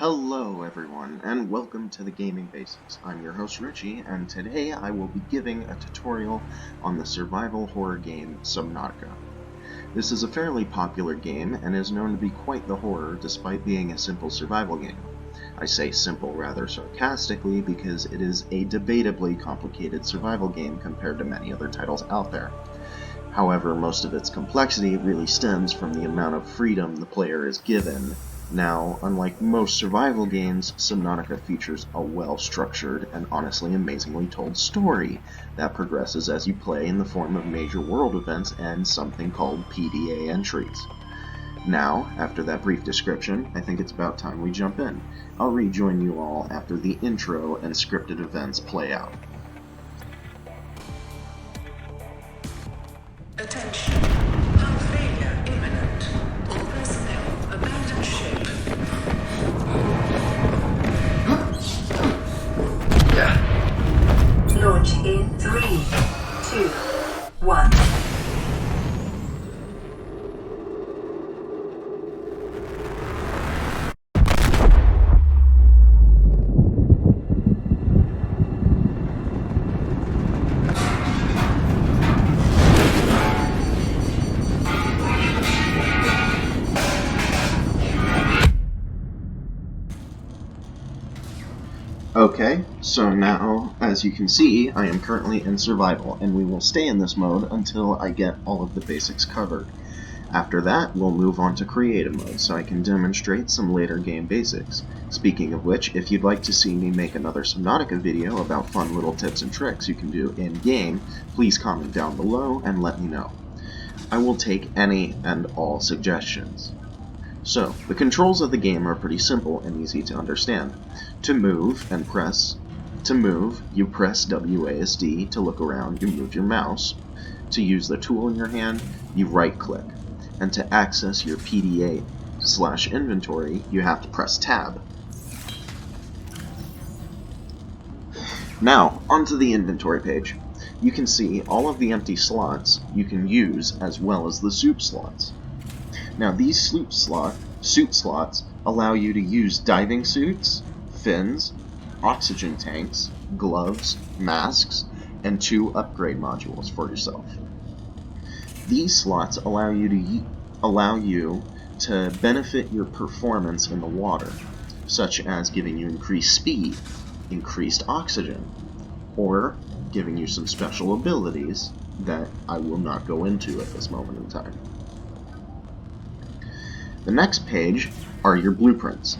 Hello everyone, and welcome to the Gaming Basics. I'm your host Richie, and today I will be giving a tutorial on the survival horror game Subnautica. This is a fairly popular game, and is known to be quite the horror despite being a simple survival game. I say simple rather sarcastically because it is a debatably complicated survival game compared to many other titles out there. However, most of its complexity really stems from the amount of freedom the player is given. Now, unlike most survival games, Subnautica features a well-structured and honestly amazingly told story that progresses as you play in the form of major world events and something called PDA entries. Now, after that brief description, I think it's about time we jump in. I'll rejoin you all after the intro and scripted events play out. Attention. Hull failure imminent. All personnel abandon ship. Launch in 3, 2, 1. Okay, so now, as you can see, I am currently in survival, and we will stay in this mode until I get all of the basics covered. After that, we'll move on to creative mode, so I can demonstrate some later game basics. Speaking of which, if you'd like to see me make another Subnautica video about fun little tips and tricks you can do in-game, please comment down below and let me know. I will take any and all suggestions. So, the controls of the game are pretty simple and easy to understand. To move, you press WASD. To look around, you move your mouse. To use the tool in your hand, you right-click. And to access your PDA/inventory, you have to press Tab. Now, onto the inventory page. You can see all of the empty slots you can use, as well as the soup slots. Now, these suit slots allow you to use diving suits, fins, oxygen tanks, gloves, masks, and 2 upgrade modules for yourself. These slots allow you to benefit your performance in the water, such as giving you increased speed, increased oxygen, or giving you some special abilities that I will not go into at this moment in time. The next page are your blueprints.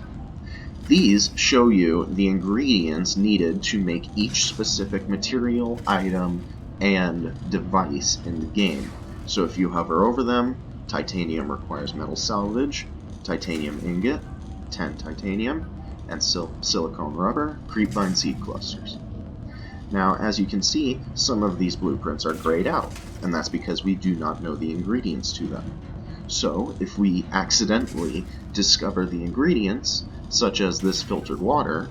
These show you the ingredients needed to make each specific material, item, and device in the game. So if you hover over them, titanium requires metal salvage, titanium ingot, 10 titanium, and silicone rubber, creepvine seed clusters. Now, as you can see, some of these blueprints are grayed out, and that's because we do not know the ingredients to them. So, if we accidentally discover the ingredients, such as this filtered water,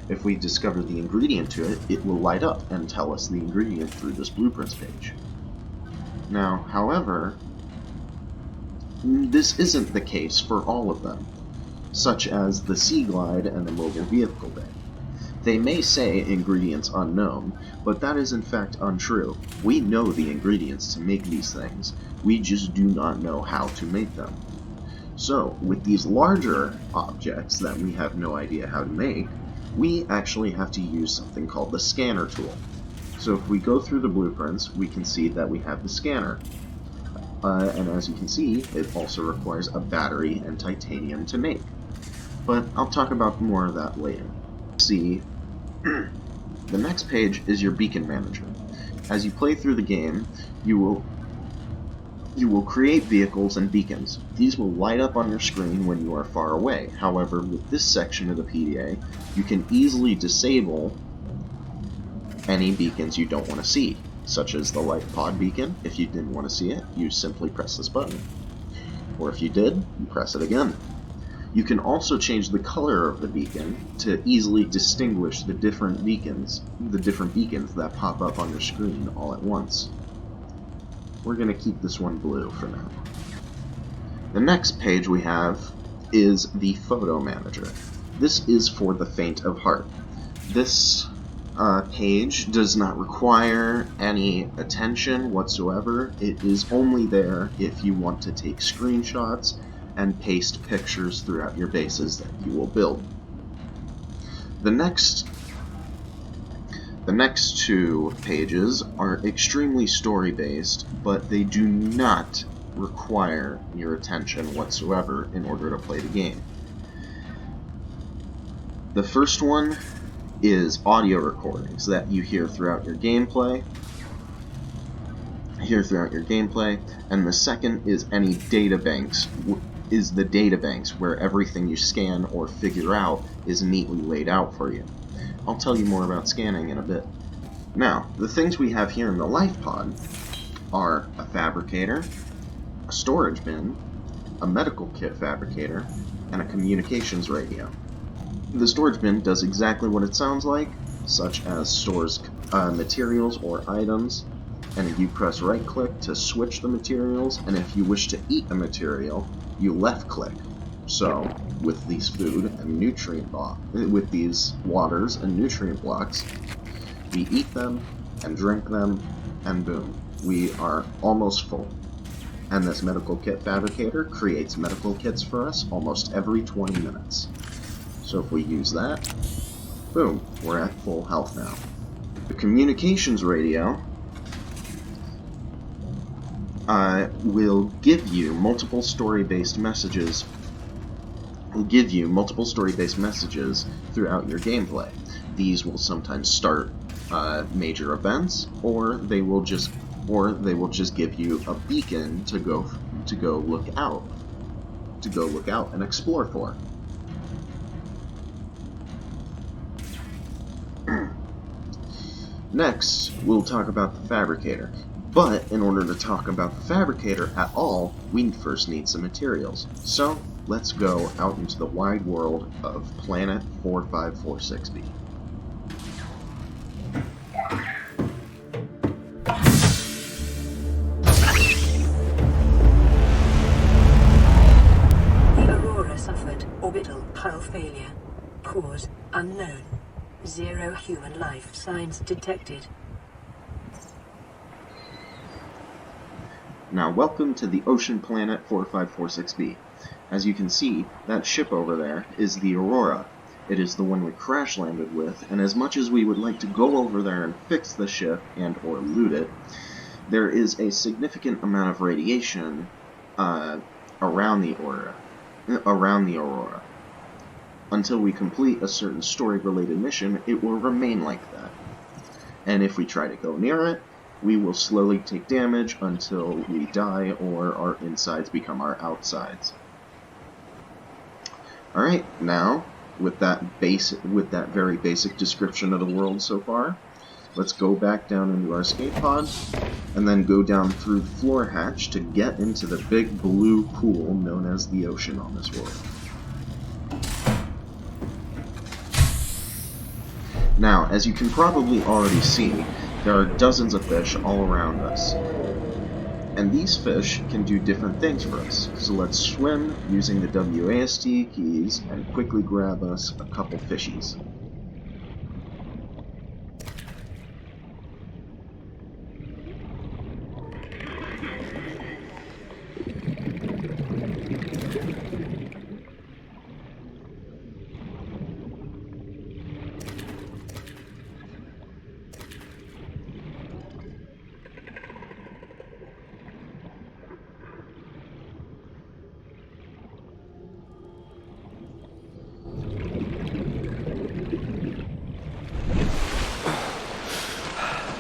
if we discover the ingredient to it, it will light up and tell us the ingredient through this blueprints page. Now, however, this isn't the case for all of them, such as the Sea Glide and the Mobile Vehicle Bay. They may say ingredients unknown, but that is in fact untrue. We know the ingredients to make these things, we just do not know how to make them. So, with these larger objects that we have no idea how to make, we actually have to use something called the scanner tool. So if we go through the blueprints, we can see that we have the scanner. And as you can see, it also requires a battery and titanium to make. But I'll talk about more of that later. See, the next page is your beacon manager. As you play through the game, you will create vehicles and beacons. These will light up on your screen when you are far away. However, with this section of the PDA, you can easily disable any beacons you don't want to see, such as the light pod beacon. If you didn't want to see it, you simply press this button. Or if you did, you press it again. You can also change the color of the beacon to easily distinguish the different beacons that pop up on your screen all at once. We're going to keep this one blue for now. The next page we have is the Photo Manager. This is for the faint of heart. This page does not require any attention whatsoever. It is only there if you want to take screenshots and paste pictures throughout your bases that you will build. The next two pages are extremely story-based, but they do not require your attention whatsoever in order to play the game. The first one is audio recordings that you hear throughout your gameplay. And the second is any databanks, is the databanks where everything you scan or figure out is neatly laid out for you. I'll tell you more about scanning in a bit. Now, the things we have here in the life pod are a fabricator, a storage bin, a medical kit fabricator, and a communications radio. The storage bin does exactly what it sounds like, such as stores materials or items, and you press right click to switch the materials, and if you wish to eat a material, you left click. So, with these food and nutrient with these waters and nutrient blocks, we eat them and drink them, and boom, we are almost full. And this medical kit fabricator creates medical kits for us almost every 20 minutes. So if we use that, boom, we're at full health now. The communications radio will give you multiple story-based messages. Throughout your gameplay. These will sometimes start major events, or they will just give you a beacon to go look out and explore for. Next, we'll talk about the fabricator. But in order to talk about the fabricator at all, we first need some materials. So let's go out into the wide world of Planet 4546b. The Aurora suffered orbital hull failure. Cause unknown. 0 human life signs detected. Now welcome to the ocean planet 4546b. As you can see, that ship over there is the Aurora. It is the one we crash landed with, and as much as we would like to go over there and fix the ship and or loot it, there is a significant amount of radiation around the Aurora. Until we complete a certain story-related mission, it will remain like that. And if we try to go near it, we will slowly take damage until we die or our insides become our outsides. Alright, now, with that very basic description of the world so far, let's go back down into our escape pod, and then go down through the floor hatch to get into the big blue pool known as the ocean on this world. Now, as you can probably already see, there are dozens of fish all around us. And these fish can do different things for us. So let's swim using the WASD keys and quickly grab us a couple fishies.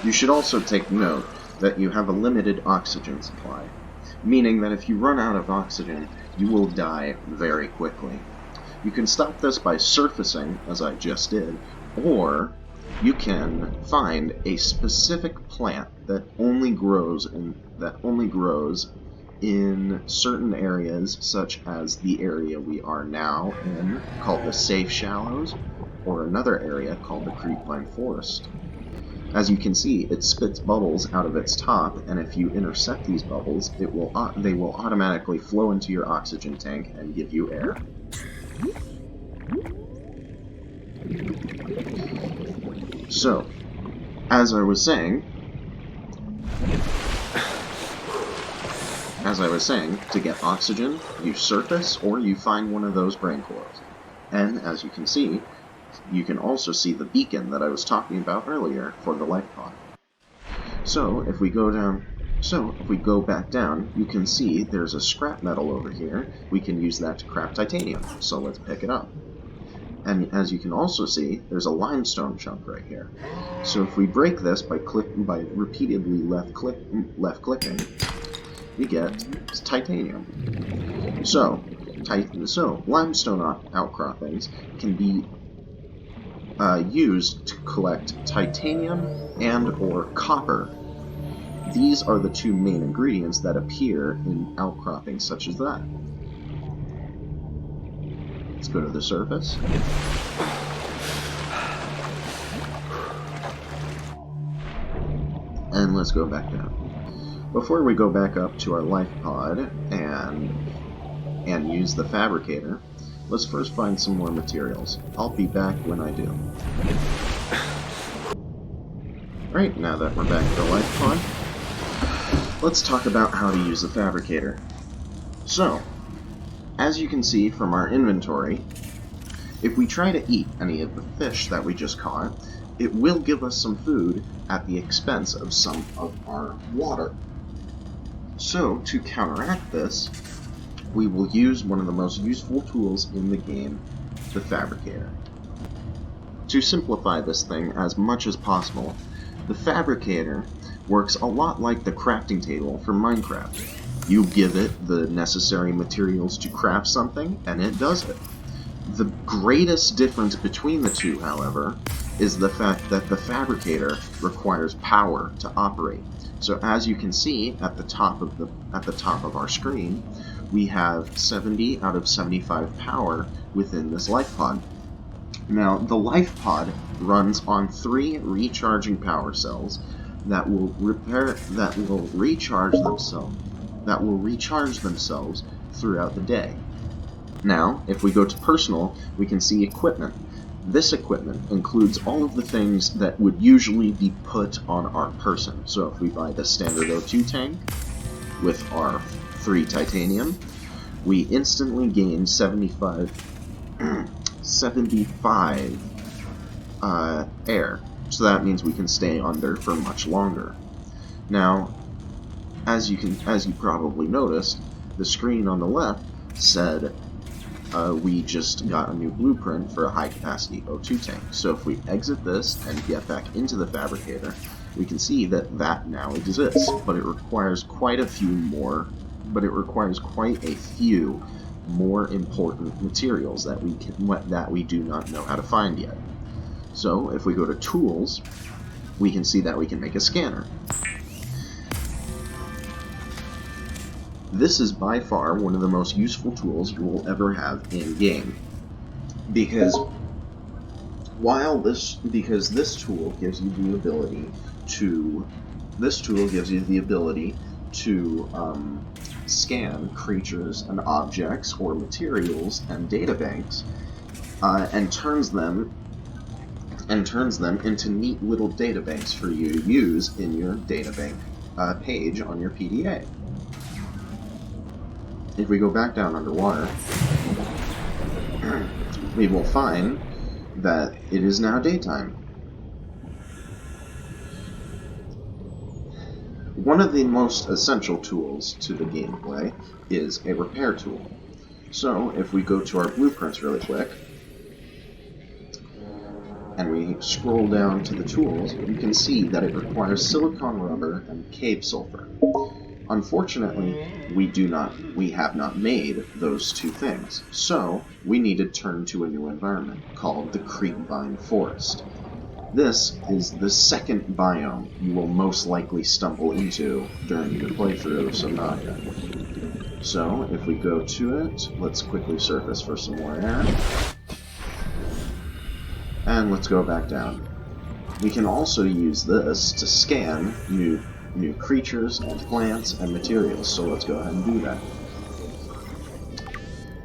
You should also take note that you have a limited oxygen supply, meaning that if you run out of oxygen, you will die very quickly. You can stop this by surfacing, as I just did, or you can find a specific plant that only grows in certain areas, such as the area we are now in, called the Safe Shallows, or another area called the Creepvine Forest. As you can see, it spits bubbles out of its top, and if you intercept these bubbles, they will automatically flow into your oxygen tank and give you air. So, as I was saying, to get oxygen, you surface or you find one of those brain coils. And as you can see, you can also see the beacon that I was talking about earlier for the life pod. So if we go back down, you can see there's a scrap metal over here. We can use that to craft titanium. So let's pick it up. And as you can also see, there's a limestone chunk right here. So if we break this by repeatedly left clicking, we get titanium. So limestone outcroppings can be used to collect titanium and or copper. These are the two main ingredients that appear in outcroppings such as that. Let's go to the surface. And let's go back down. Before we go back up to our life pod and use the fabricator, let's first find some more materials. I'll be back when I do. Alright, now that we're back at the life pod, let's talk about how to use the fabricator. So, as you can see from our inventory, if we try to eat any of the fish that we just caught, it will give us some food at the expense of some of our water. So, to counteract this, we will use one of the most useful tools in the game, the fabricator. To simplify this thing as much as possible, the fabricator works a lot like the crafting table for Minecraft. You give it the necessary materials to craft something, and it does it. The greatest difference between the two, however, is the fact that the fabricator requires power to operate. So as you can see at the top of our screen, we have 70 out of 75 power within this life pod. Now, the life pod runs on 3 recharging power cells that will recharge themselves throughout the day. Now, if we go to personal, we can see equipment. This equipment includes all of the things that would usually be put on our person. So if we buy the standard O2 tank with our 3 titanium, we instantly gain 75 air. So that means we can stay under for much longer. Now, as you probably noticed, the screen on the left said we just got a new blueprint for a high-capacity O2 tank. So if we exit this and get back into the fabricator, we can see that that now exists, but it requires quite a few more important materials that we do not know how to find yet. So if we go to tools, we can see that we can make a scanner. This is by far one of the most useful tools you will ever have in-game, because this tool gives you the ability to scan creatures and objects or materials and databanks, and turns them into neat little databanks for you to use in your databank page on your PDA. If we go back down underwater, we will find that it is now daytime. One of the most essential tools to the gameplay is a repair tool. So if we go to our blueprints really quick, and we scroll down to the tools, you can see that it requires silicon rubber and cave sulfur. Unfortunately, we have not made those two things, so we need to turn to a new environment called the Creepvine Forest. This is the second biome you will most likely stumble into during your playthrough of Subnautica. So, if we go to it, let's quickly surface for some more air. And let's go back down. We can also use this to scan new creatures and plants and materials, so let's go ahead and do that.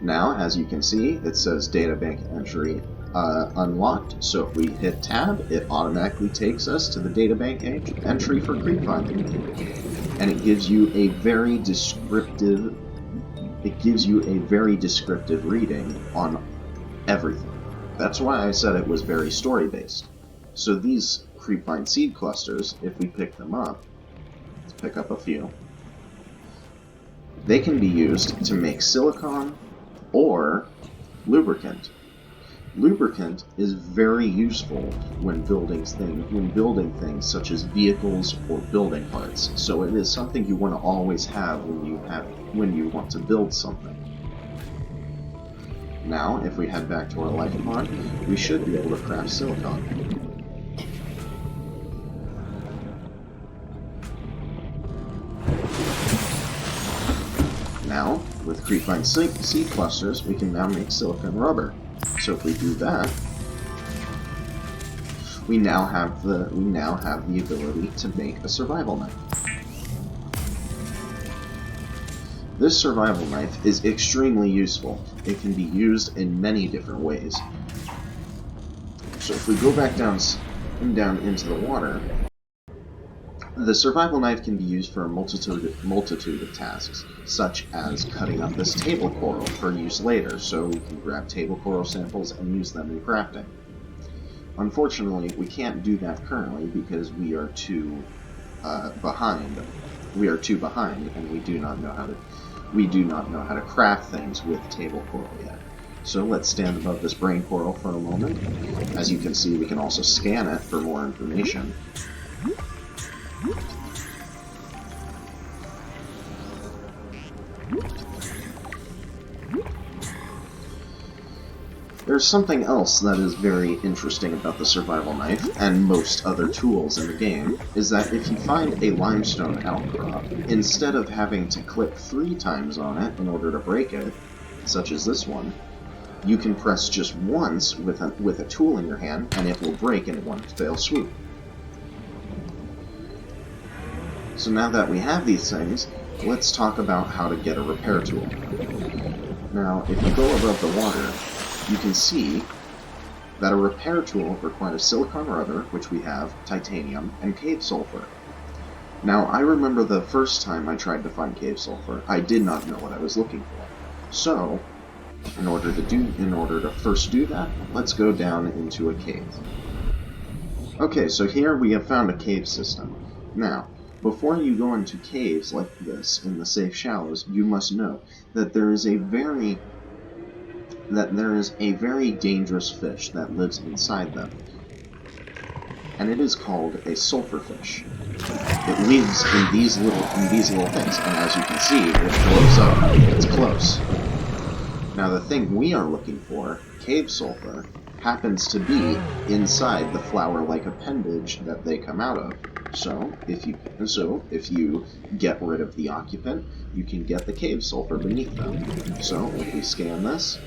Now, as you can see, it says databank entry unlocked, so if we hit tab, it automatically takes us to the databank entry for Creepvine. And it gives you a very descriptive reading on everything. That's why I said it was very story-based. So these Creepvine seed clusters, if we pick them up, let's pick up a few, they can be used to make silicon or lubricant. Lubricant is very useful when building things such as vehicles or building parts. So it is something you want to always have when you want to build something. Now, if we head back to our life pod, we should be able to craft silicon. Now, with Creepvine seed clusters, we can now make silicon rubber. So if we do that, we now have the ability to make a survival knife. This survival knife is extremely useful. It can be used in many different ways. So if we go back down into the water, the survival knife can be used for a multitude of tasks, such as cutting up this table coral for use later, so we can grab table coral samples and use them in crafting. Unfortunately, we can't do that currently because we are too behind. We are too behind, and we do not know how to craft things with table coral yet. So let's stand above this brain coral for a moment. As you can see, we can also scan it for more information. There's something else that is very interesting about the survival knife, and most other tools in the game, is that if you find a limestone outcrop, instead of having to click 3 times on it in order to break it, such as this one, you can press just once with a tool in your hand, and it will break in one fell swoop. So now that we have these things, let's talk about how to get a repair tool. Now, if you go above the water, you can see that a repair tool requires silicon rubber, which we have, titanium, and cave sulfur. Now, I remember the first time I tried to find cave sulfur, I did not know what I was looking for. So, in order to first do that, let's go down into a cave. Okay, so here we have found a cave system. Now, before you go into caves like this in the safe shallows, you must know that there is a very dangerous fish that lives inside them, and it is called a sulfurfish. It lives in these little things, and as you can see, it blows up when it gets close. Now the thing we are looking for, cave sulfur, happens to be inside the flower-like appendage that they come out of. So if you get rid of the occupant, you can get the cave sulfur beneath them. So if we scan this,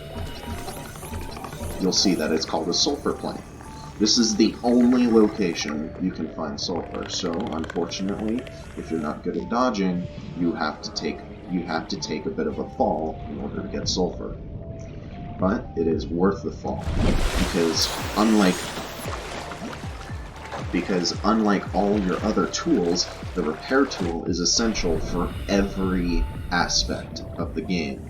you'll see that it's called a sulfur plane. This is the only location you can find sulfur, so unfortunately, if you're not good at dodging, you have to take a bit of a fall in order to get sulfur. But it is worth the fall, because unlike all your other tools, the repair tool is essential for every aspect of the game.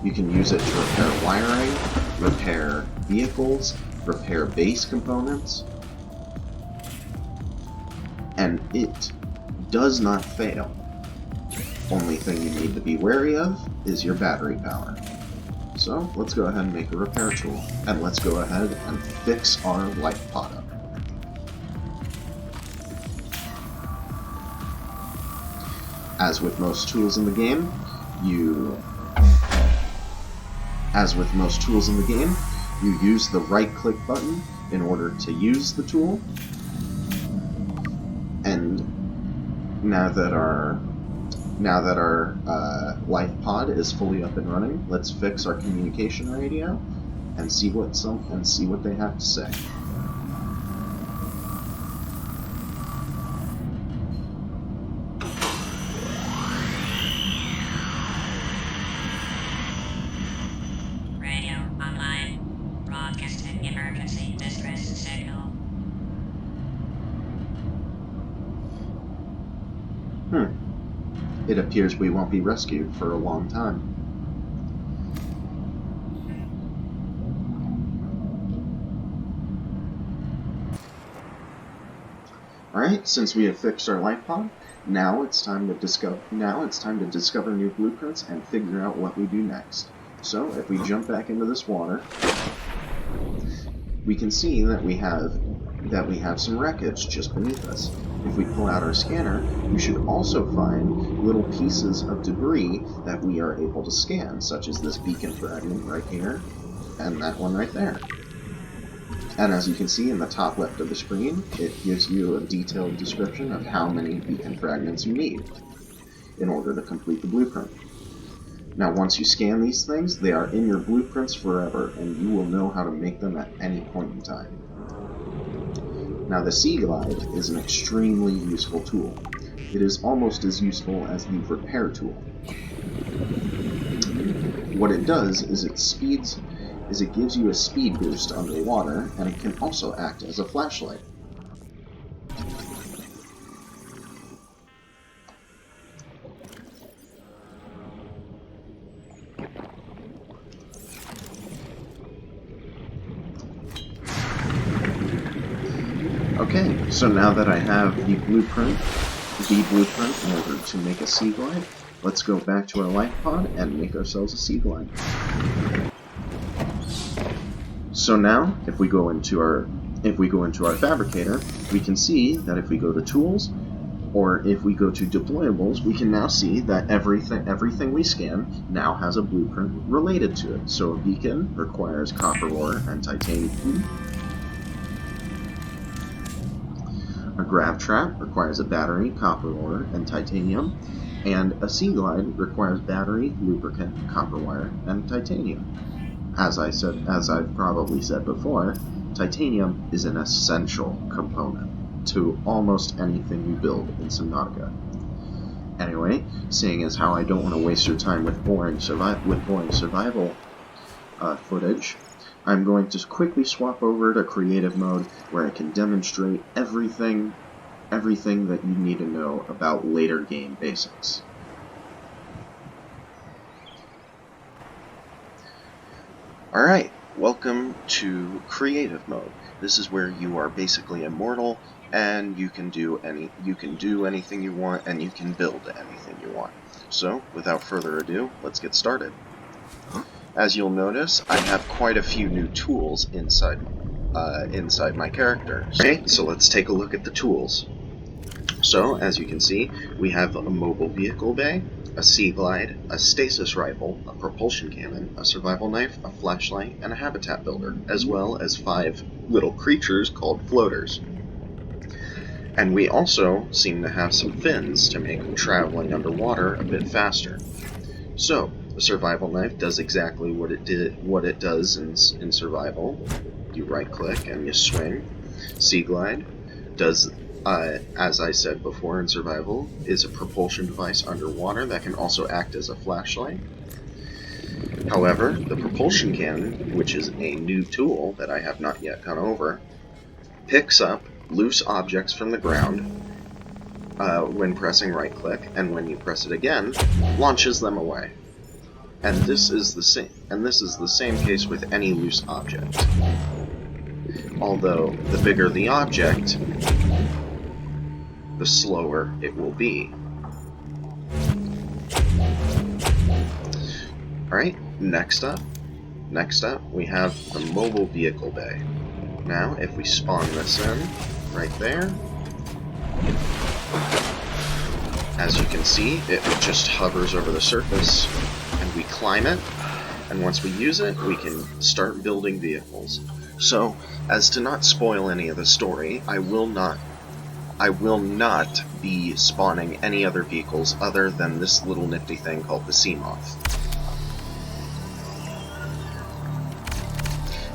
You can use it to repair wiring, repair vehicles, repair base components, and it does not fail. Only thing you need to be wary of is your battery power. So let's go ahead and make a repair tool, and let's go ahead and fix our life pod up. As with most tools in the game, you use the right-click button in order to use the tool. And now that our life pod is fully up and running, let's fix our communication radio and see what they have to say. it appears we won't be rescued for a long time. Alright, since we have fixed our life pod, now it's time to discover new blueprints and figure out what we do next. So if we jump back into this water, we can see that we have some wreckage just beneath us. If we pull out our scanner, we should also find little pieces of debris that we are able to scan, such as this beacon fragment right here, and that one right there. And as you can see in the top left of the screen, it gives you a detailed description of how many beacon fragments you need in order to complete the blueprint. Now once you scan these things, they are in your blueprints forever, and you will know how to make them at any point in time. Now the Sea Glide is an extremely useful tool. It is almost as useful as the repair tool. What it does is it gives you a speed boost underwater, and it can also act as a flashlight. Okay, so now that I have the blueprint in order to make a Sea Glide, let's go back to our life pod and make ourselves a Sea Glide. So now, if we go into our fabricator, we can see that if we go to tools, or if we go to deployables, we can now see that everything we scan now has a blueprint related to it. So a beacon requires copper ore and titanium. A grav trap requires a battery, copper ore, and titanium. And a Sea Glide requires battery, lubricant, copper wire, and titanium. As I've probably said before, titanium is an essential component to almost anything you build in Subnautica. Anyway, seeing as how I don't want to waste your time with boring survival footage, I'm going to quickly swap over to creative mode, where I can demonstrate everything that you need to know about later game basics. Alright, welcome to creative mode. This is where you are basically immortal, and you can do anything you want, and you can build anything you want. So, without further ado, let's get started. As you'll notice, I have quite a few new tools inside my character. Okay, so let's take a look at the tools. So, as you can see, we have a mobile vehicle bay, a Sea Glide, a stasis rifle, a propulsion cannon, a survival knife, a flashlight, and a habitat builder, as well as 5 little creatures called floaters. And we also seem to have some fins to make traveling underwater a bit faster. So, the survival knife does exactly what it does in survival. You right-click and you swing. Sea Glide does, as I said before in survival, is a propulsion device underwater that can also act as a flashlight. However, the propulsion cannon, which is a new tool that I have not yet gone over, picks up loose objects from the ground when pressing right-click, and when you press it again, launches them away. And this is the same case with any loose object. Although the bigger the object, the slower it will be. Alright, next up we have the mobile vehicle bay. Now, if we spawn this in, right there, as you can see, it just hovers over the surface, and we climb it, and once we use it, we can start building vehicles. So, as to not spoil any of the story, I will not be spawning any other vehicles other than this little nifty thing called the Sea Moth.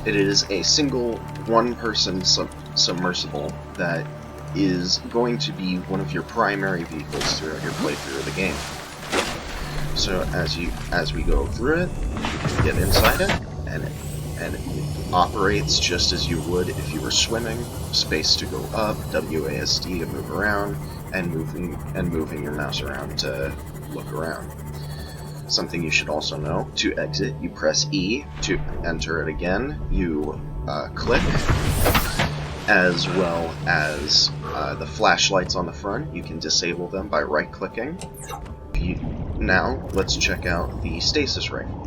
It is a single one-person submersible that is going to be one of your primary vehicles throughout your playthrough of the game. So as we go through it, you can get inside it, and it operates just as you would if you were swimming. Space to go up, WASD to move around, and moving your mouse around to look around. Something you should also know, to exit, you press E. To enter it again, you click, as well as the flashlights on the front. You can disable them by right-clicking. Now, let's check out the stasis rifle.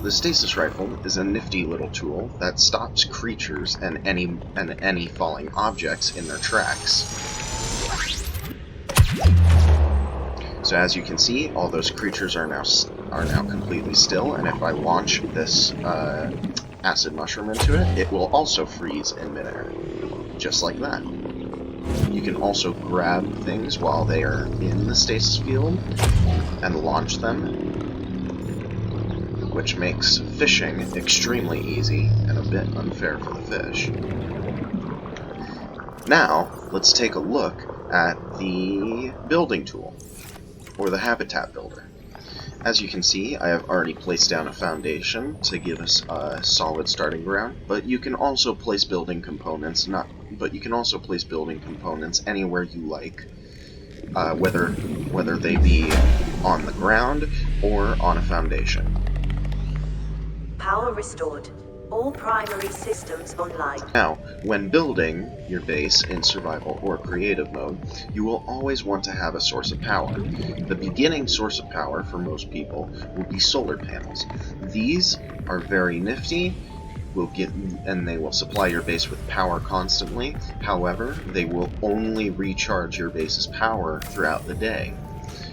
The stasis rifle is a nifty little tool that stops creatures and any falling objects in their tracks. So as you can see, all those creatures are now completely still, and if I launch this acid mushroom into it, it will also freeze in midair, just like that. You can also grab things while they are in the stasis field and launch them, which makes fishing extremely easy and a bit unfair for the fish. Now, let's take a look at the building tool, or the habitat builder. As you can see, I have already placed down a foundation to give us a solid starting ground, but you can also place building components anywhere you like, whether they be on the ground or on a foundation. Power restored. All primary systems online. Now, when building your base in survival or creative mode, you will always want to have a source of power. The beginning source of power for most people will be solar panels. These are very nifty, and they will supply your base with power constantly. However, they will only recharge your base's power throughout the day.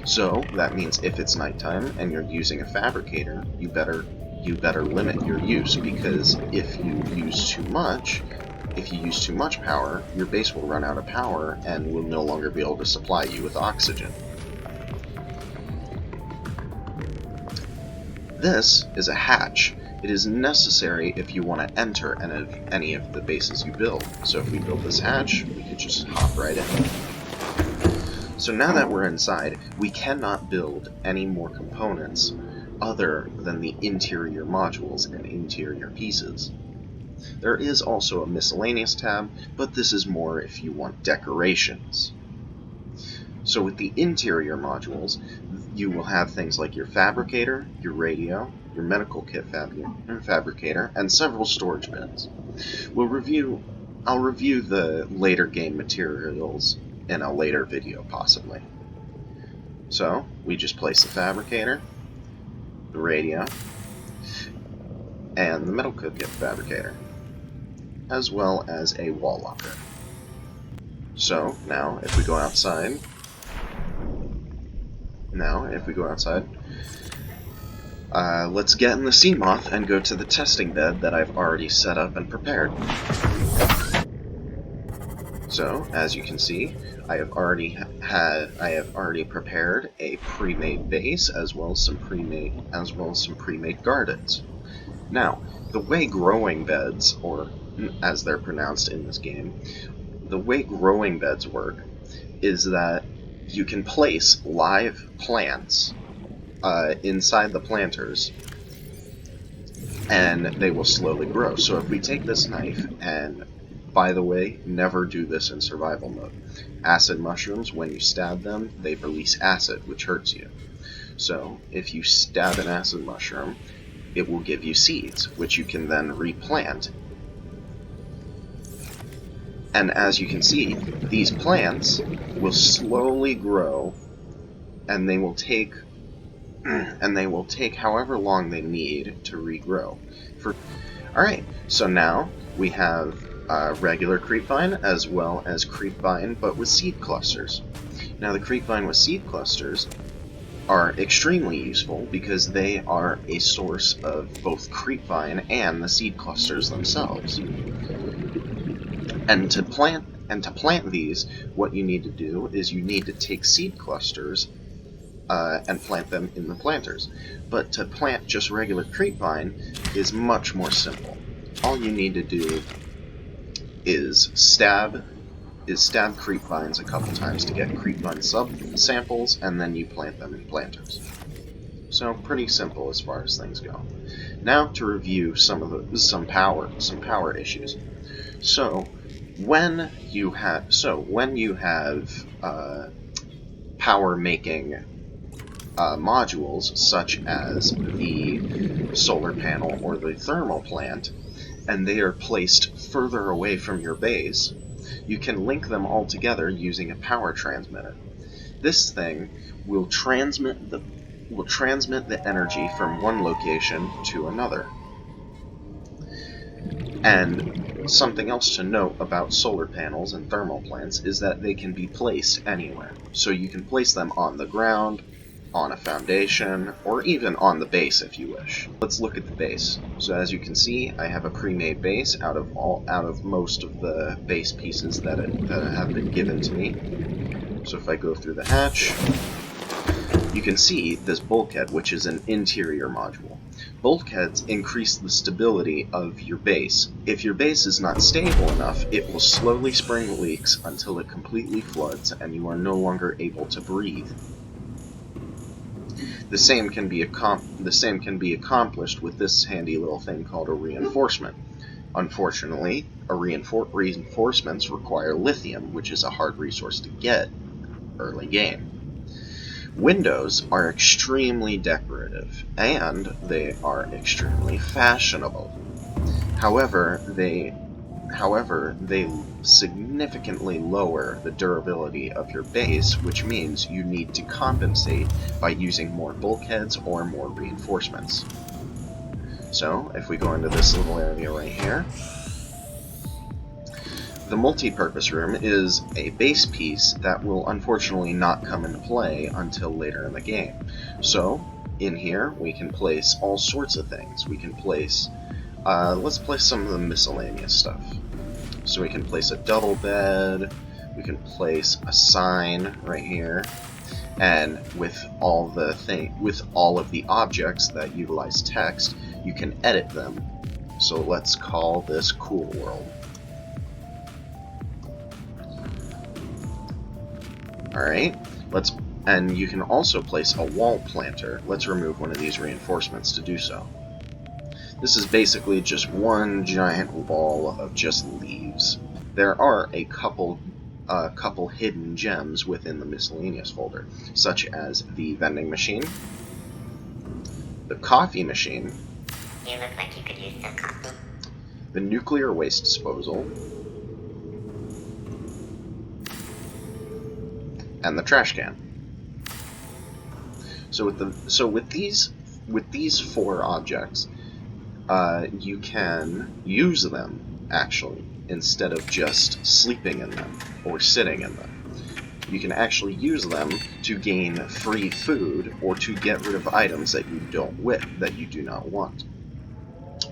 So, that means if it's nighttime and you're using a fabricator, you better limit your use, because if you use too much power, your base will run out of power and will no longer be able to supply you with oxygen. This is a hatch. It is necessary if you want to enter any of the bases you build. So if we build this hatch, we could just hop right in. So now that we're inside, we cannot build any more components other than the interior modules and interior pieces. There is also a miscellaneous tab, but this is more if you want decorations. So with the interior modules, you will have things like your fabricator, your radio, your medical kit fabricator, and several storage bins. I'll review the later game materials in a later video, possibly. So, we just place the fabricator, the radio, and the medical kit fabricator, as well as a wall locker. So, now, if we go outside, let's get in the Seamoth and go to the testing bed that I've already set up and prepared. So, as you can see, I have already prepared a pre-made base as well as some pre-made gardens. Now, the way growing beds, or as they're pronounced in this game, the way growing beds work is that you can place live plants inside the planters, and they will slowly grow. So if we take this knife, and by the way, never do this in survival mode. Acid mushrooms, when you stab them, they release acid, which hurts you. So if you stab an acid mushroom, it will give you seeds, which you can then replant. And as you can see, these plants will slowly grow, and they will take however long they need to regrow. Alright, so now we have regular creepvine as well as creepvine but with seed clusters. Now the creepvine with seed clusters are extremely useful because they are a source of both creepvine and the seed clusters themselves. And to plant these, what you need to do is you need to take seed clusters and plant them in the planters. But to plant just regular creepvine is much more simple. All you need to do is stab creepvines a couple times to get creepvine sub-samples, and then you plant them in planters. So pretty simple as far as things go. Now to review some power issues. So when you have power making modules such as the solar panel or the thermal plant, and they are placed further away from your base, you can link them all together using a power transmitter. This thing will transmit the energy from one location to another. And something else to note about solar panels and thermal plants is that they can be placed anywhere. So you can place them on the ground, on a foundation, or even on the base if you wish. Let's look at the base. So as you can see, I have a pre-made base out of most of the base pieces that have been given to me. So if I go through the hatch, you can see this bulkhead, which is an interior module. Bulkheads increase the stability of your base. If your base is not stable enough, it will slowly spring leaks until it completely floods and you are no longer able to breathe. The same can be accomplished with this handy little thing called a reinforcement. Unfortunately, reinforcements require lithium, which is a hard resource to get early game. Windows are extremely decorative, and they are extremely fashionable. However, they significantly lower the durability of your base, which means you need to compensate by using more bulkheads or more reinforcements. So, if we go into this little area right here, the multi-purpose room is a base piece that will unfortunately not come into play until later in the game. So, in here, we can place all sorts of things. We can place, let's place some of the miscellaneous stuff. So we can place a double bed, we can place a sign right here, and with all of the objects that utilize text, you can edit them. So let's call this Cool World. Alright, and you can also place a wall planter. Let's remove one of these reinforcements to do so. This is basically just one giant wall of just leaves. There are a couple hidden gems within the miscellaneous folder, such as the vending machine, the coffee machine, You look like you could use some coffee. the nuclear waste disposal, and the trash can. So with these four objects, you can use them actually instead of just sleeping in them or sitting in them. You can actually use them to gain free food or to get rid of items that you do not want.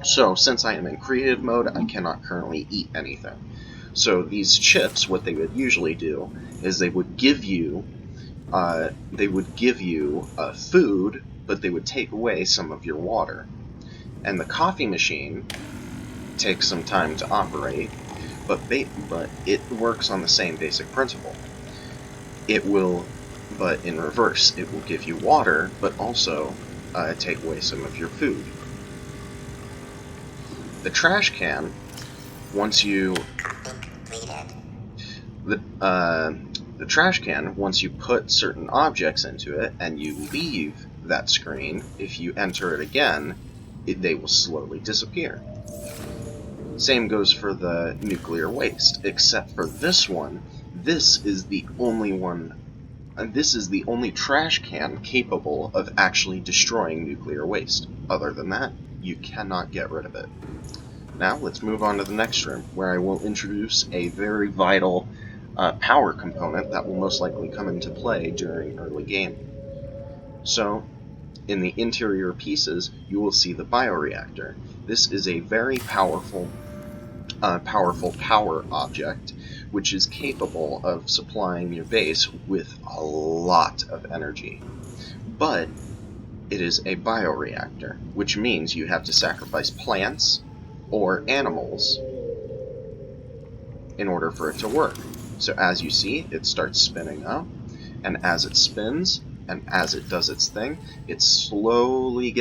So since I am in creative mode, I cannot currently eat anything. So these chips, what they would usually do is they would give you food, but they would take away some of your water. And the coffee machine takes some time to operate, but it works on the same basic principle. It will, but in reverse, it will give you water, but also take away some of your food. The trash can, once you put certain objects into it and you leave that screen, if you enter it again, they will slowly disappear. Same goes for the nuclear waste, except for this one. This is the only trash can capable of actually destroying nuclear waste. Other than that, you cannot get rid of it. Now, let's move on to the next room, where I will introduce a very vital power component that will most likely come into play during early game. So, in the interior pieces, you will see the bioreactor. This is a very powerful power object, which is capable of supplying your base with a lot of energy. But it is a bioreactor, which means you have to sacrifice plants or animals in order for it to work. So as you see, it starts spinning up, and as it spins, and as it does its thing, it slowly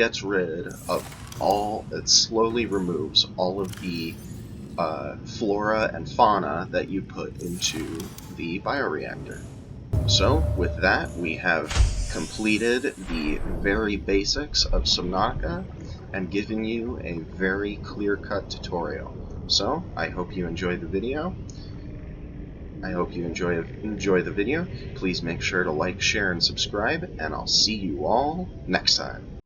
removes all of the flora and fauna that you put into the bioreactor. So with that, we have completed the very basics of Subnautica and given you a very clear-cut tutorial. So, I hope you enjoy the video. Please make sure to like, share, and subscribe, and I'll see you all next time.